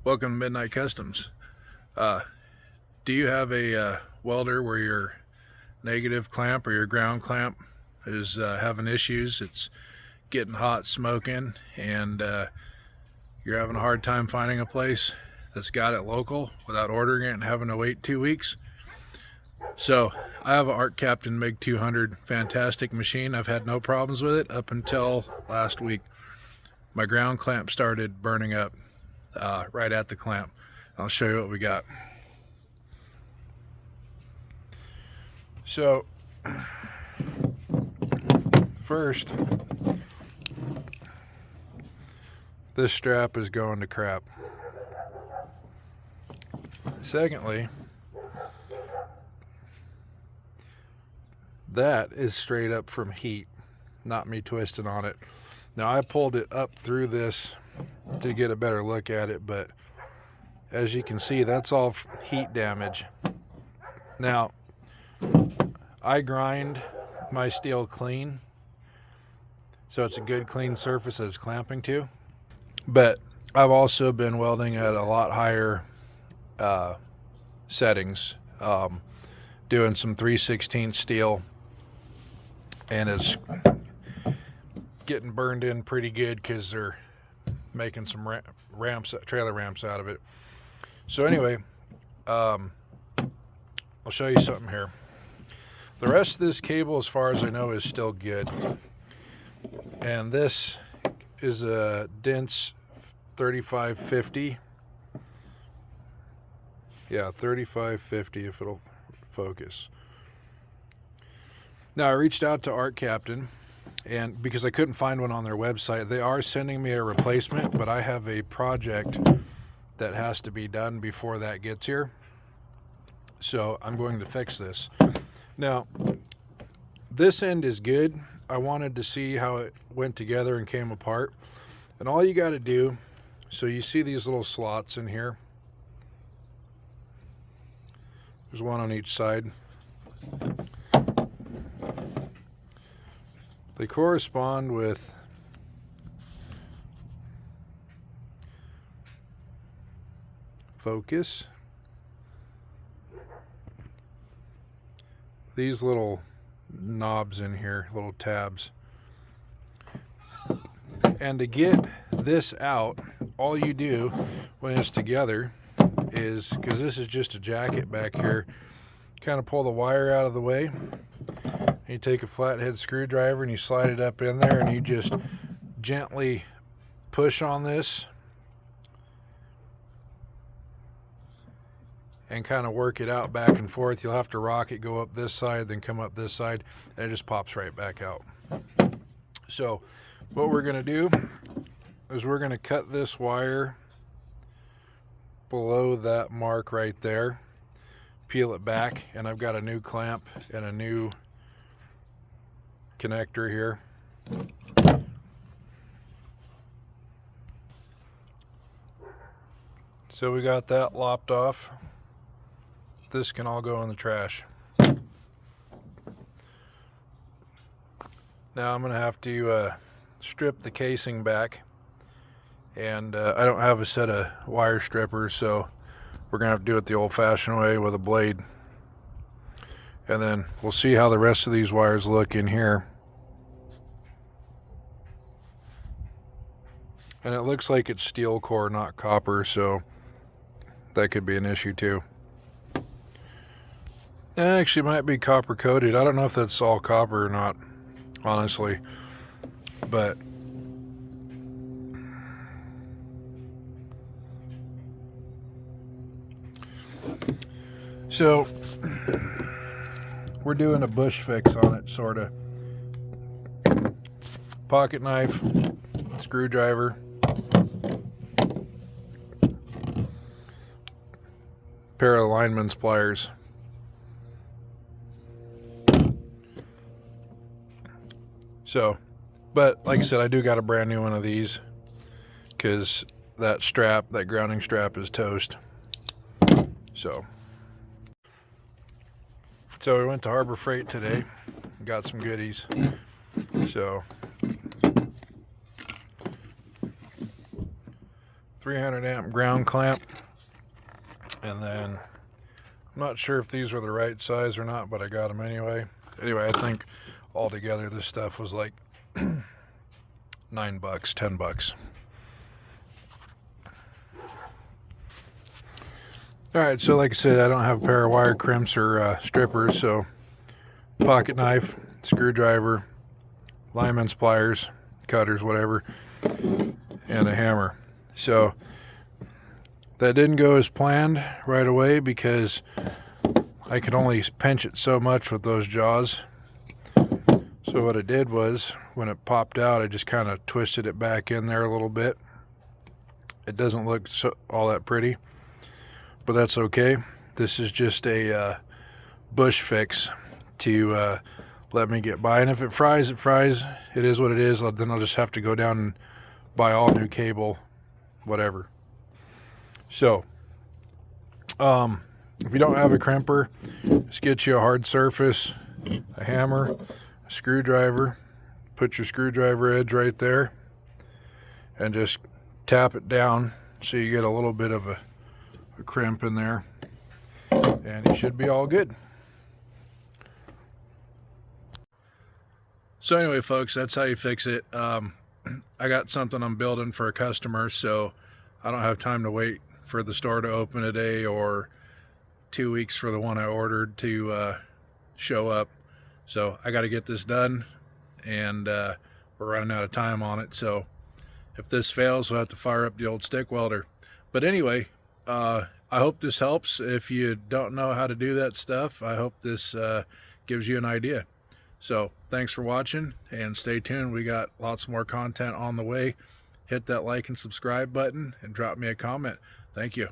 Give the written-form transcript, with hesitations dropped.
Welcome to Midnight Customs. Uh, do you have a welder where your negative clamp or your ground clamp is having issues? It's getting hot, smoking, and you're having a hard time finding a place that's got it local without ordering it and having to wait 2 weeks? So I have an Art Captain MiG 200, fantastic machine. I've had no problems with it up until last week. My ground clamp started burning up right at the clamp. I'll show you what we got. So first, this strap is going to crap. Secondly, that is straight up from heat, not me twisting on it. Now I pulled it up through this to get a better look at it, but as you can see, that's all heat damage. Now, I grind my steel clean, so it's a good clean surface that it's clamping to, but I've also been welding at a lot higher settings, doing some 3/16 steel, and it's getting burned in pretty good because they're making some trailer ramps out of it. So anyway, I'll show you something here. The rest of this cable, as far as I know, is still good, and this is a dense 3550. Yeah, 3550 if it'll focus. Now I reached out to Art Captain, and because I couldn't find one on their website, they are sending me a replacement, but I have a project that has to be done before that gets here, so I'm going to fix this. Now this end is good. I wanted to see how it went together and came apart, and all you got to do, so you see these little slots in here, there's one on each side. They correspond with focus. These little knobs in here, little tabs. And to get this out, all you do when it's together is, because this is just a jacket back here, kind of pull the wire out of the way. You take a flathead screwdriver and you slide it up in there, and you just gently push on this and kind of work it out back and forth. You'll have to rock it, go up this side, then come up this side, and it just pops right back out. So what we're going to do is we're going to cut this wire below that mark right there, peel it back, and I've got a new clamp and a new connector here. So we got that lopped off. This can all go in the trash. Now I'm going to have to strip the casing back, and I don't have a set of wire strippers, so we're going to have to do it the old-fashioned way with a blade. And then we'll see how the rest of these wires look in here. And it looks like it's steel core, not copper, so that could be an issue too. It actually might be copper coated. I don't know if that's all copper or not, honestly. But so we're doing a bush fix on it, sort of. Pocket knife, screwdriver, pair of lineman's pliers. So, but like I said, I do got a brand new one of these because that strap, that grounding strap, is toast. So we went to Harbor Freight today, got some goodies. So 300 amp ground clamp, and then I'm not sure if these were the right size or not, but I got them anyway. Anyway, I think altogether this stuff was like $9, $10. Alright, so like I said, I don't have a pair of wire crimps or strippers, so pocket knife, screwdriver, lineman's pliers, cutters, whatever, and a hammer. So that didn't go as planned right away because I could only pinch it so much with those jaws. So what I did was, when it popped out, I just kind of twisted it back in there a little bit. It doesn't look all that pretty, but that's okay. This is just a bush fix to let me get by. And if it fries, it fries. It is what it is. Then I'll just have to go down and buy all new cable, whatever. So, if you don't have a crimper, just get you a hard surface, a hammer, a screwdriver. Put your screwdriver edge right there and just tap it down so you get a little bit of a crimp in there, and you should be all good. So anyway, folks, that's how you fix it. I got something I'm building for a customer, so I don't have time to wait for the store to open today or 2 weeks for the one I ordered to show up. So I got to get this done, and we're running out of time on it. So if this fails, we'll have to fire up the old stick welder. But anyway, I hope this helps. If you don't know how to do that stuff, I hope this gives you an idea. So thanks for watching, and stay tuned. We got lots more content on the way. Hit that like and subscribe button and drop me a comment. Thank you.